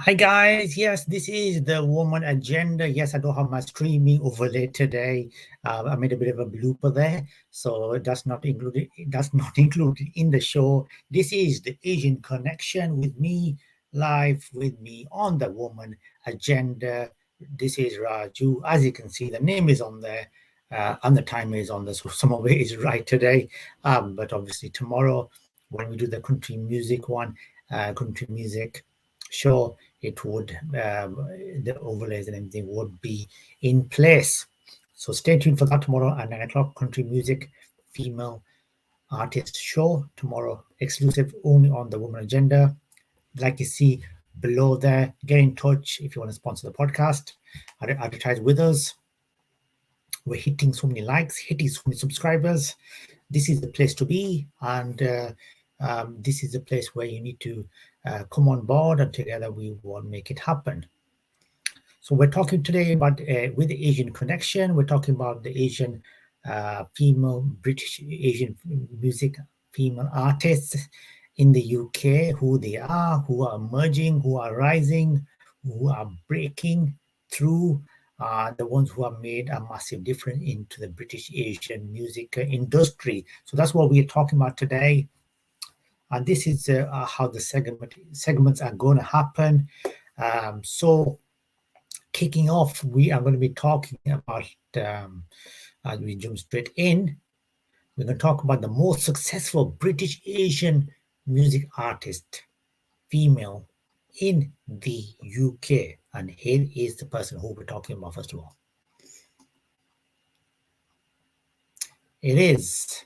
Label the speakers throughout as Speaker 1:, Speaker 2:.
Speaker 1: Hi guys, yes, this is the woman agenda. Yes, I don't have my streaming overlay today. I made a bit of a blooper there, so that's not included in the show. This is the Asian connection with me, live with me on the woman agenda. This is Raju. As you can see, the name is on there, and the time is on there, so some of it is right today. But obviously tomorrow, when we do the country music one, country music show, it would the overlays and everything would be in place. So stay tuned for that tomorrow at 9 o'clock. Country music, female artist show tomorrow, exclusive only on the Woman Agenda. Like you see below there, get in touch if you want to sponsor the podcast, advertise with us. We're hitting so many likes, hitting so many subscribers. This is the place to be, and this is the place where you need to come on board, and together we will make it happen. So we're talking today about with the Asian connection. We're talking about the Asian female British Asian music female artists in the UK, who they are, who are emerging, who are rising, who are breaking through. The ones who have made a massive difference into the British Asian music industry. So that's what we're talking about today, and this is how the segments are going to happen. So kicking off, we are going to be talking about, as we jump straight in, we're going to talk about the most successful British Asian music artist, female, in the UK. And here is the person who we're talking about, first of all. It is,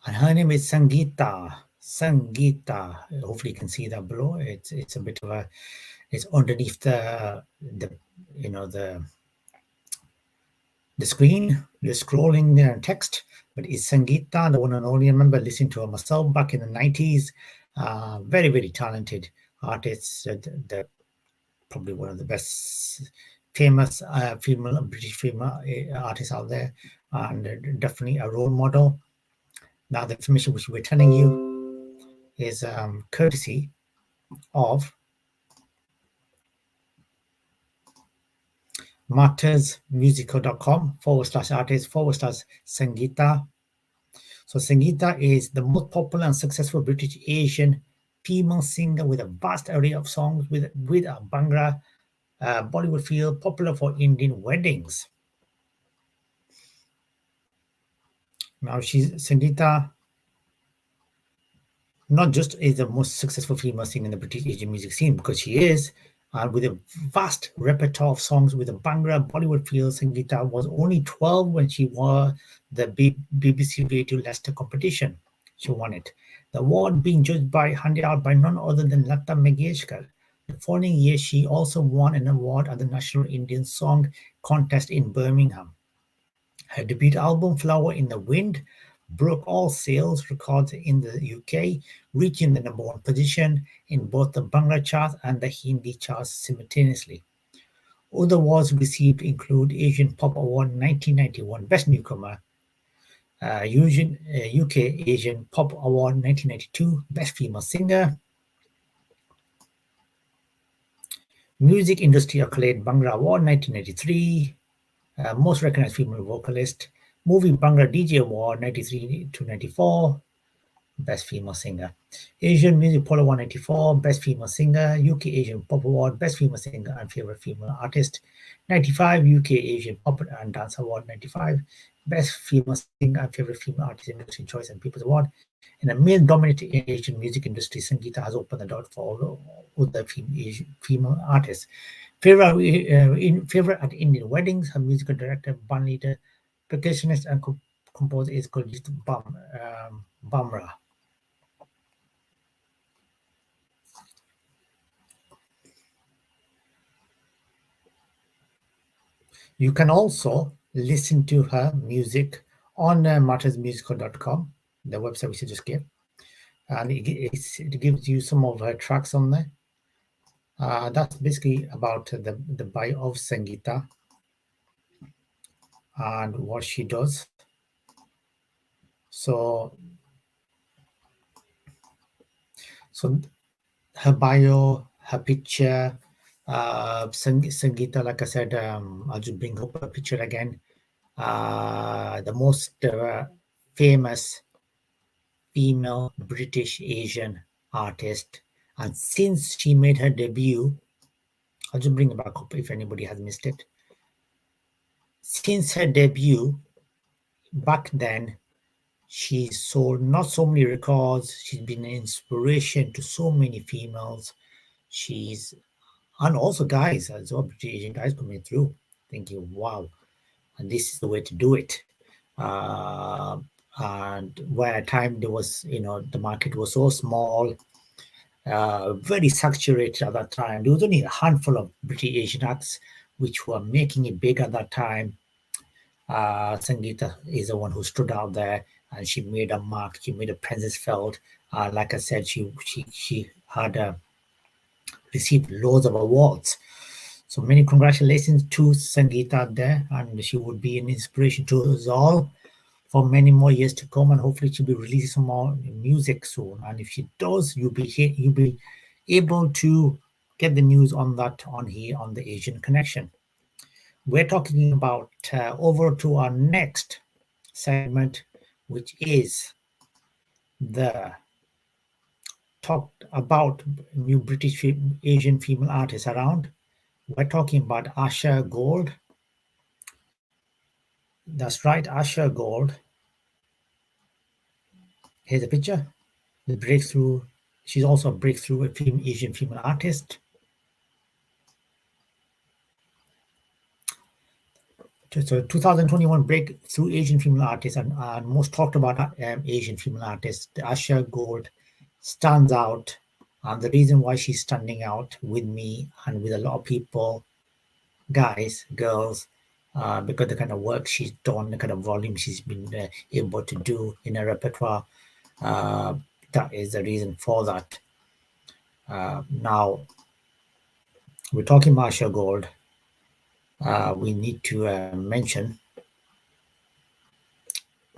Speaker 1: and her name is Sangeeta. Sangeeta. Hopefully, you can see that below. It's a bit of a, it's underneath the you know the screen, the scrolling text, but it's Sangeeta, the one and only. I remember listening to her myself back in the 90s. Very, very talented artist. Probably one of the best famous female British female artists out there, and definitely a role model. Now, the information which we're telling you is courtesy of mattersmusical.com/artist/ Sangeeta. So Sangeeta is the most popular and successful British Asian female singer with a vast array of songs with a Bhangra Bollywood feel, popular for Indian weddings. Now Sangeeta not just is the most successful female singer in the British Asian music scene, because she is, with a vast repertoire of songs with a Bhangra Bollywood feel. Sangeeta was only 12 when she won the BBC Radio Leicester competition. She won it. The award being judged by handed out by none other than Lata Mangeshkar. The following year, she also won an award at the National Indian Song Contest in Birmingham. Her debut album, Flower in the Wind, broke all sales records in the UK, reaching the number one position in both the Bangla charts and the Hindi charts simultaneously. Other awards received include Asian Pop Award 1991 Best Newcomer, UK Asian Pop Award 1992 Best Female Singer, Music Industry Accolade Bhangra Award 1993, Most Recognized Female Vocalist, Movie Bhangra DJ Award 93 to 94, Best Female Singer. Asian Music Poll Award 94, Best Female Singer. UK Asian Pop Award, Best Female Singer and Favorite Female Artist. 95, UK Asian Pop and Dance Award 95, Best Female Singer and Favorite Female Artist Industry Choice and People's Award. In a male-dominated Asian music industry, Sangeeta has opened the door for other female artists. Favorite at Indian weddings, her musical director, band leader, percussionist and composer is Kuljit Bamra. You can also listen to her music on mattersmusical.com, the website we just gave, and it gives you some of her tracks on there. That's basically about the bio of Sangeeta and what she does. So her bio her picture. Sangeeta, like I said, I'll just bring up a picture again. The most famous female British Asian artist. And since she made her debut, I'll just bring it back up if anybody has missed it. Since her debut, back then, she sold not so many records. She's been an inspiration to so many females. And also guys, as well, British Asian guys coming through, thinking, wow, and this is the way to do it. Uh, and where at time there was, the market was so small, very saturated at that time. There was only a handful of British Asian acts which were making it big at that time. Sangeeta is the one who stood out there, and she made a mark. She made a presence felt. Like I said, she had received loads of awards. So many congratulations to Sangeeta there, and she would be an inspiration to us all for many more years to come. And hopefully, she'll be releasing some more music soon. And if she does, you'll be able to get the news on that on here on the Asian Connection. We're talking about over to our next segment, which is the talked about new British Asian female artists around. We're talking about Asha Gold. That's right, Asha Gold. Here's a picture. The breakthrough. She's also a breakthrough Asian female artist. So 2021 breakthrough Asian female artist and most talked about Asian female artist, Asha Gold, stands out. And the reason why she's standing out with me and with a lot of people, guys, girls, because the kind of work she's done, the kind of volume she's been able to do in her repertoire, that is the reason for that. Now, we're talking about Asha Gold. We need to mention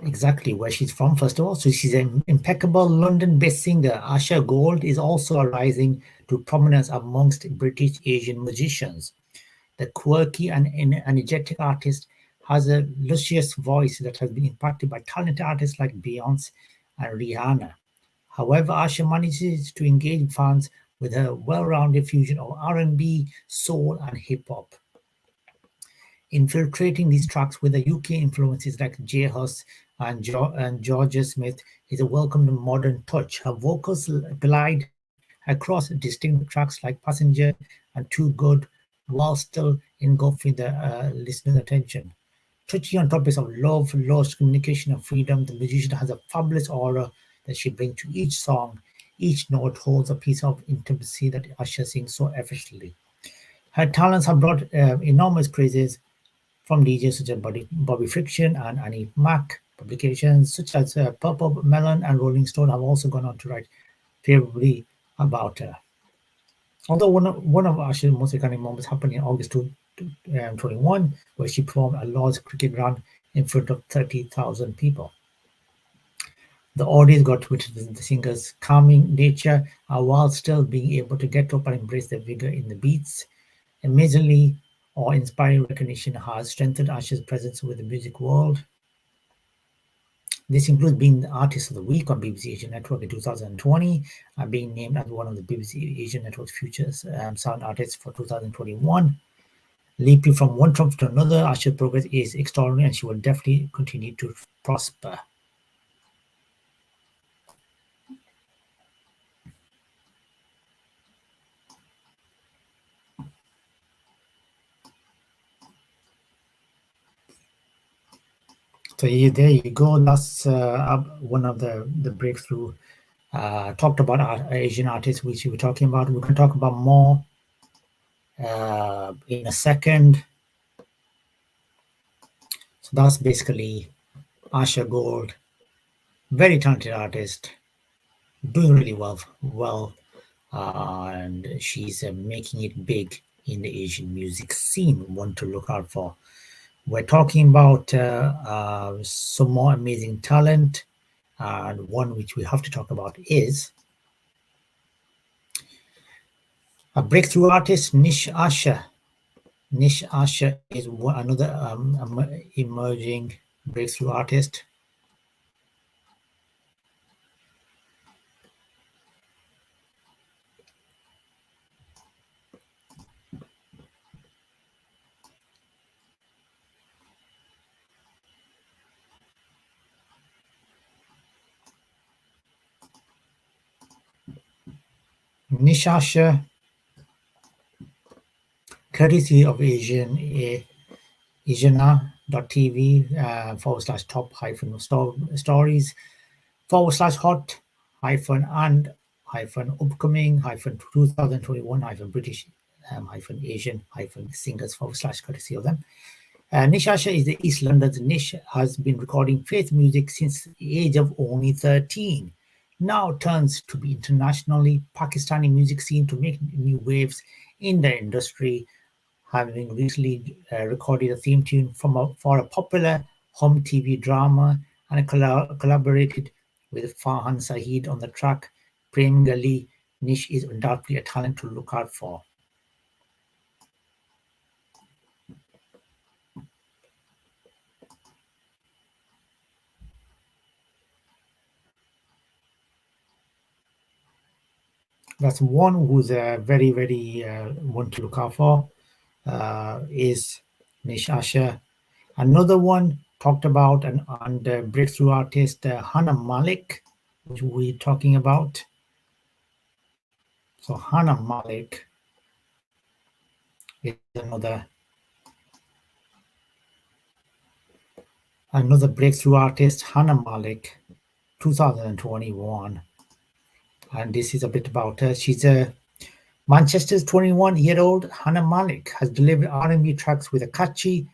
Speaker 1: exactly where she's from, first of all. So she's an impeccable London-based singer. Asha Gold is also rising to prominence amongst British Asian musicians. The quirky and energetic artist has a luscious voice that has been impacted by talented artists like Beyonce and Rihanna. However, Asha manages to engage fans with her well-rounded fusion of R&B, soul, and hip-hop. Infiltrating these tracks with the UK influences like J Hus and Georgia Smith is a welcome modern touch. Her vocals glide across distinct tracks like Passenger and Too Good, while still engulfing the listener's attention. Touching on topics of love, loss, communication, and freedom, the musician has a fabulous aura that she brings to each song. Each note holds a piece of intimacy that Usher sings so effortlessly. Her talents have brought enormous praises from DJs such as Bobby Friction and Annie Mac. Publications such as Purple Melon and Rolling Stone have also gone on to write favorably about her. Although one of Asha's most iconic moments happened in August 2021, where she performed a Lord's cricket run in front of 30,000 people. The audience got to witness the singer's calming nature while still being able to get up and embrace the vigor in the beats. Amazingly, inspiring recognition has strengthened Asha's presence with the music world. This includes being the Artist of the Week on BBC Asian Network in 2020 and being named as one of the BBC Asian Network's Future Sound Artists for 2021. Leaping from one trump to another, Asha's progress is extraordinary and she will definitely continue to prosper. So there you go. That's one of the breakthrough. Talked about our Asian artists, which we were talking about. We're going to talk about more in a second. So that's basically Asha Gold, very talented artist, doing really well, and she's making it big in the Asian music scene. One to look out for. We're talking about some more amazing talent, and one which we have to talk about is A breakthrough artist, Nish Asher. Nish Asher is another emerging breakthrough artist. Nish Asher, courtesy of Asiana.tv /top hyphen stories /hot hyphen and hyphen upcoming hyphen 2021 hyphen British hyphen Asian hyphen singers / courtesy of them. Nish Asher is the East London's Nish has been recording faith music since the age of only 13. Now turns to be internationally Pakistani music scene to make new waves in the industry, having recently recorded a theme tune for a popular home TV drama and collaborated with Farhan Saeed on the track Prem Gali. Nish is undoubtedly a talent to look out for. That's one who's very, very one to look out for is Nish Asher. Another one talked about and breakthrough artist Hannah Malik, which we're talking about. So Hannah Malik is another breakthrough artist, Hannah Malik, 2021. And this is a bit about her. She's a Manchester's 21-year-old Hannah Malik has delivered R&B tracks with a catchy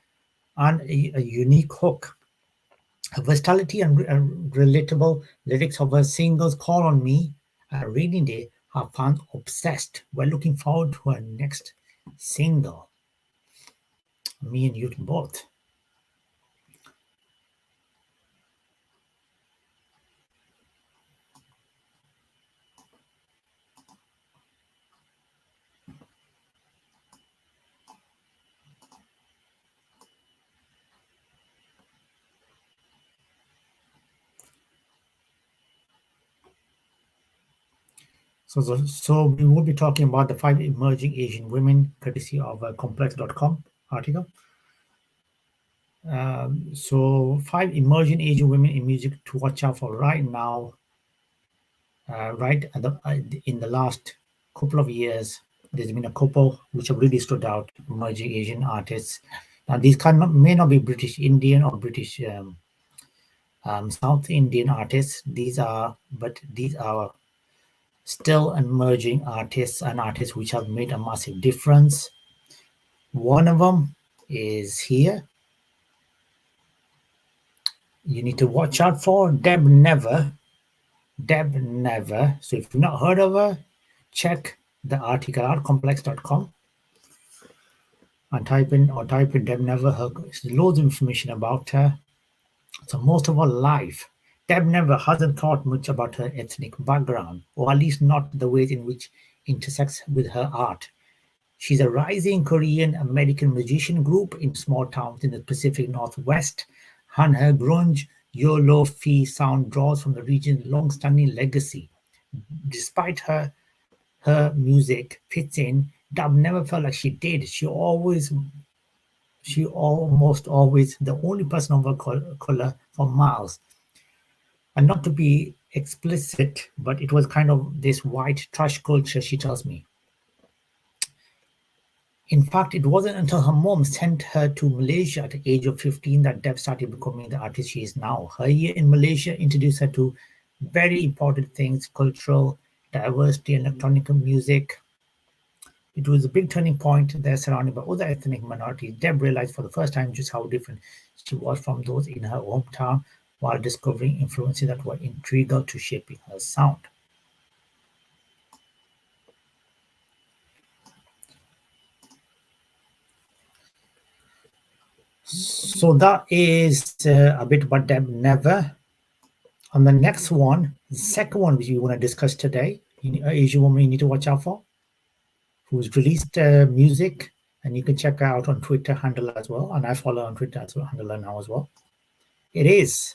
Speaker 1: and a unique hook. Her versatility and relatable lyrics of her singles Call on Me and Rainy Day have fans obsessed. We're looking forward to her next single. Me and you both. So we will be talking about the 5 emerging Asian women, courtesy of a complex.com article. So 5 emerging Asian women in music to watch out for right now. Right in the last couple of years, there's been a couple which have really stood out, emerging Asian artists. Now these may not be British Indian or British South Indian artists. These are still emerging artists and artists which have made a massive difference. One of them is here. You need to watch out for Deb Never. Deb Never. So if you've not heard of her, check the article out, complex.com, and type in Deb Never. There's loads of information about her. So most of her life, Deb Never hasn't thought much about her ethnic background, or at least not the ways in which intersects with her art. She's a rising Korean American musician group in small towns in the Pacific Northwest, and her grunge yo-lo-fi sound draws from the region's long-standing legacy. Despite her music fits in, Deb never felt like she did. She almost always the only person of her color for miles. And not to be explicit, but it was kind of this white trash culture, she tells me. In fact, it wasn't until her mom sent her to Malaysia at the age of 15 that Deb started becoming the artist she is now. Her year in Malaysia introduced her to very important things, cultural diversity, electronic music. It was a big turning point there, surrounded by other ethnic minorities. Deb realized for the first time just how different she was from those in her hometown, while discovering influences that were integral to shaping her sound. So that is a bit about Deb Never. On the next one, the second one which we want to discuss today, Asian woman you need to watch out for. who's released music, and you can check her out on Twitter handle as well. And I follow on Twitter as well, handle now as well. It is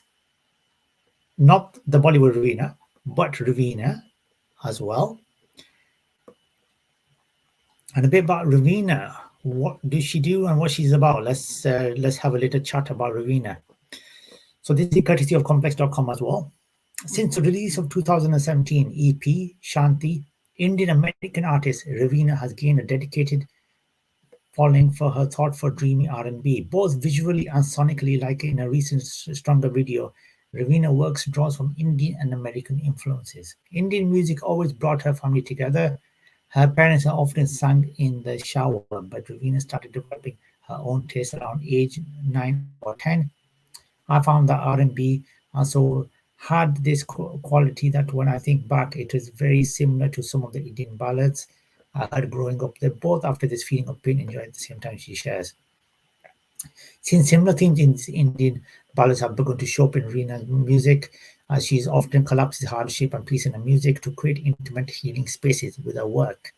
Speaker 1: not the Bollywood Ravina, but Ravina as well. And a bit about Ravina. What does she do and what she's about? Let's have a little chat about Ravina. So this is courtesy of complex.com as well. Since the release of 2017 EP Shanti, Indian American artist Ravina has gained a dedicated following for her thoughtful, dreamy R&B, both visually and sonically. Like in a recent Stronger video, Ravina works draws from Indian and American influences. Indian music always brought her family together. Her parents are often sang in the shower, but Ravina started developing her own taste around age 9 or 10. I found that R&B also had this quality that when I think back, it is very similar to some of the Indian ballads I heard growing up. They're both after this feeling of pain and joy at the same time, she shares. Since similar themes in Indian ballads have begun to show up in Reena's music, she's often collapses hardship and peace in her music to create intimate healing spaces with her work.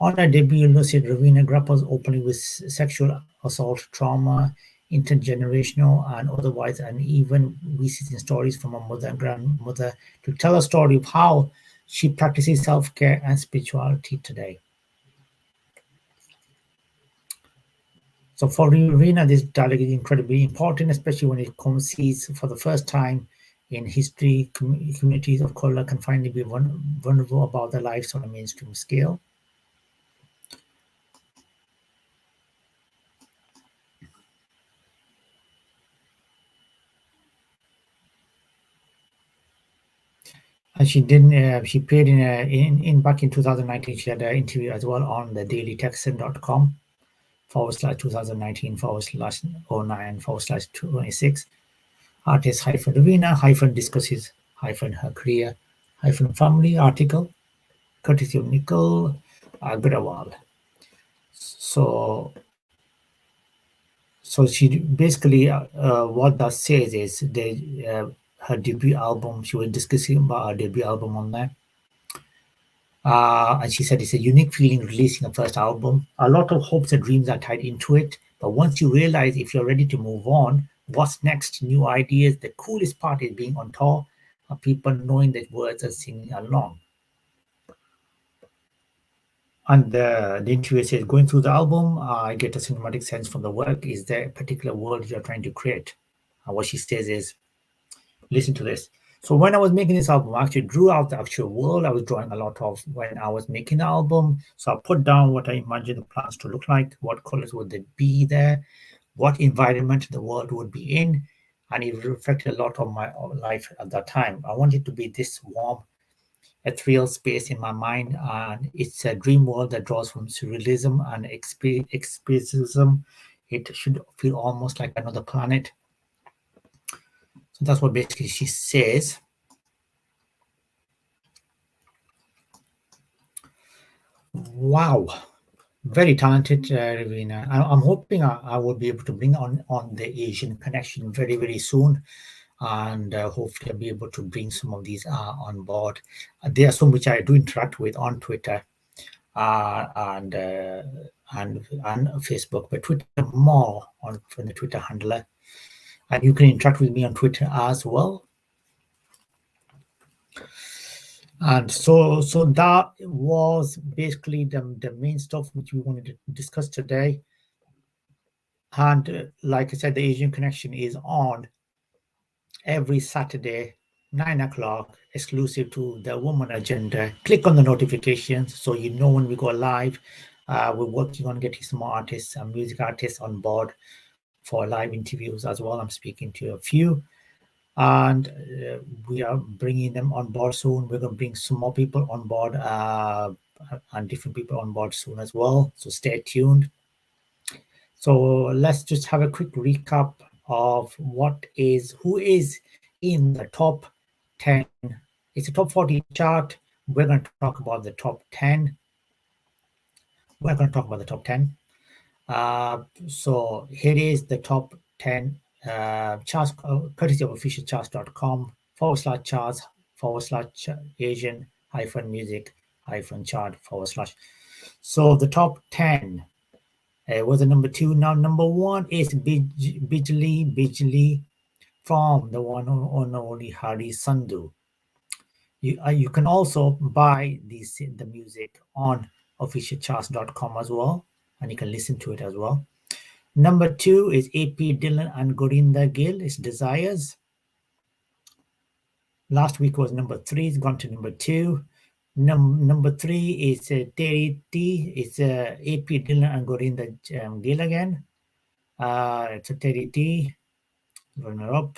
Speaker 1: On her debut, Lucid Ravina grapples openly with sexual assault, trauma, intergenerational and otherwise, and even visiting stories from her mother and grandmother to tell a story of how she practices self-care and spirituality today. So for Ravina, this dialogue is incredibly important, especially when it comes sees for the first time in history, communities of color can finally be vulnerable about their lives on a mainstream scale. And she didn't. She appeared in back in 2019. She had an interview as well on the dailytexan.com / 2019 / 09 / 26. Artist hyphen Ravina hyphen discusses hyphen her career hyphen family article courtesy of Nicole Agrawal. So so she basically what that says is her debut album. She was discussing about her debut album on there. And she said it's a unique feeling releasing a first album. A lot of hopes and dreams are tied into it. But once you realize if you're ready to move on, what's next? New ideas. The coolest part is being on tour and people knowing the words and singing along. And the interviewer says, going through the album, I get a cinematic sense from the work. Is there a particular world you're trying to create? And what she says is, listen to this. So when I was making this album, I actually drew out the actual world I was drawing a lot of when I was making the album. So I put down what I imagined the plants to look like, what colors would they be there, what environment the world would be in, and it reflected a lot of my life at that time. I wanted to be this warm, ethereal space in my mind, and it's a dream world that draws from surrealism and expressionism. It should feel almost like another planet. So that's what basically she says. Wow, very talented, Ravina. I'm hoping I will be able to bring on the Asian connection very, very soon, and hopefully I'll be able to bring some of these on board. There are some which I do interact with on Twitter uh, and, uh, and Facebook, but Twitter more on the Twitter handler. And you can interact with me on Twitter as well. And so that was basically the main stuff which we wanted to discuss today. And like I said, the Asian Connection is on every Saturday, 9 o'clock, exclusive to the Woman Agenda. Click on the notifications so you know when we go live. We're working on getting some more artists and music artists on board for live interviews as well. I'm speaking to a few. And we are bringing them on board soon. We're going to bring some more people on board and different people on board soon as well. So stay tuned. So let's just have a quick recap of who is in the top 10. It's a top 40 chart. We're going to talk about the top 10. We're going to talk about the top 10. So here is the top 10 charts, courtesy of officialcharts.com /charts / Asian hyphen music hyphen chart /. So the top 10 was the number 2. Now number 1 is Bijli from the one and only Hari Sandhu. You can also buy the music on officialcharts.com as well, and you can listen to it as well. Number 2 is AP Dylan and Gorinda Gill. It's Desires. Last week was number 3. It's gone to number 2. Number 3 is Teri T. It's AP Dylan and Gorinda Gill again. It's a Teri T. Runner up.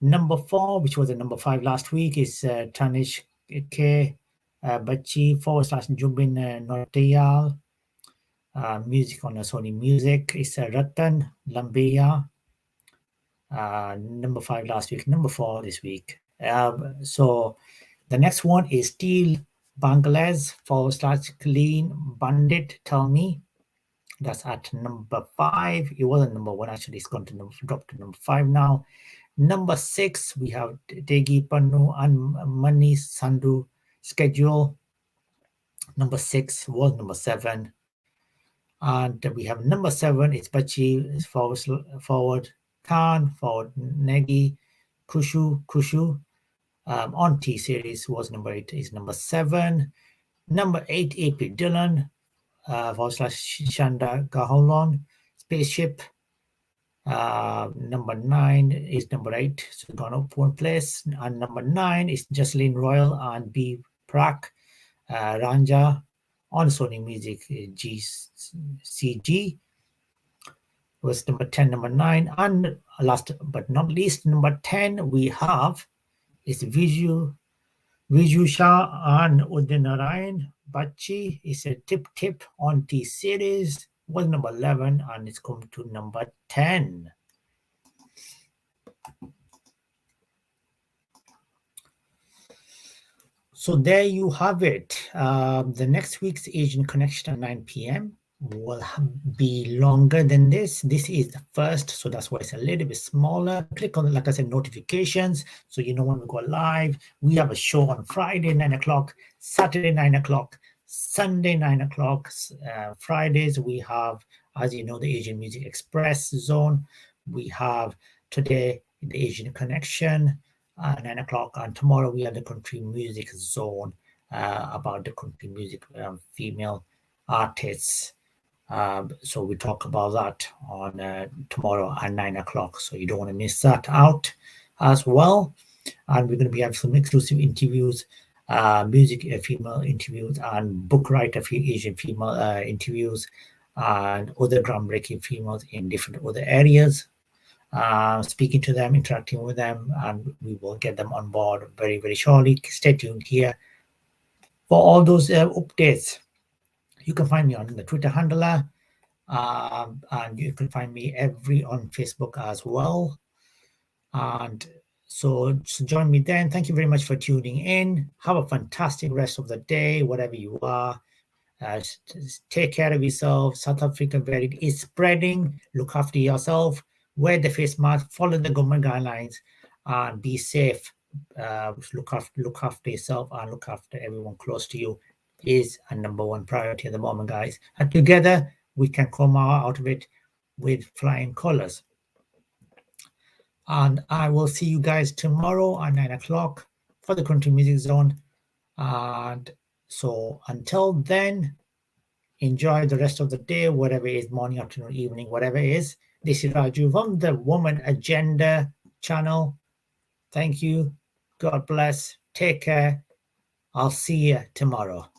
Speaker 1: Number 4, which was the number 5 last week, is Tanish K. Bachi / Jubin Nautiyal. Music on Sony Music is Ratan Lambeya. Number 5 last week, number 4 this week. So the next one is Steel Bangladesh / Clean Bandit Tell Me. That's at number 5. It wasn't number 1 actually. It's gone to drop to number 5 now. Number 6, we have Degi Panu and Mani Sandhu Schedule. Number 6 was number 7. And we have number 7, it's Bachi forward Khan, forward Negi, Kushu. On T series was number 8, is number 7. Number 8, AP Dylan, / Shanda Gaholon, Spaceship. Number 9 is number 8, so gone up 1 place. And number 9 is Jocelyn Royal and B. Prak Ranja on Sony Music GCG was number 10, number 9. And last but not least, number 10 we have is Viju Shah and Udinarayan Bachi. Is a Tip on T series, was number 11, and it's come to number 10. So there you have it. The next week's Asian Connection at 9 p.m. will be longer than this. This is the first, so that's why it's a little bit smaller. Click on, like I said, notifications, so you know when we go live. We have a show on Friday, 9 o'clock, Saturday, 9 o'clock, Sunday, 9 o'clock. Fridays, we have, as you know, the Asian Music Express zone. We have today the Asian Connection. 9 o'clock, and tomorrow we have the country music zone about the country music female artists. So we talk about that on tomorrow at 9 o'clock. So you don't want to miss that out as well. And we're going to be having some exclusive interviews, music female interviews, and book writer Asian female interviews, and other groundbreaking females in different other areas. Speaking to them, interacting with them, and we will get them on board very, very shortly. Stay tuned here for all those updates. You can find me on the Twitter handler, and you can find me on Facebook as well. And so join me then. Thank you very much for tuning in. Have a fantastic rest of the day, whatever you are. Take care of yourself. South African variant is spreading. Look after yourself. Wear the face mask, follow the government guidelines, and be safe. Look after yourself and look after everyone close to you is a number 1 priority at the moment, guys. And together we can come out of it with flying colors. And I will see you guys tomorrow at 9 o'clock for the Country Music Zone. And so until then, enjoy the rest of the day, whatever it is, morning, afternoon, evening, whatever it is. This is Raju from the Woman Agenda channel. Thank you. God bless. Take care. I'll see you tomorrow.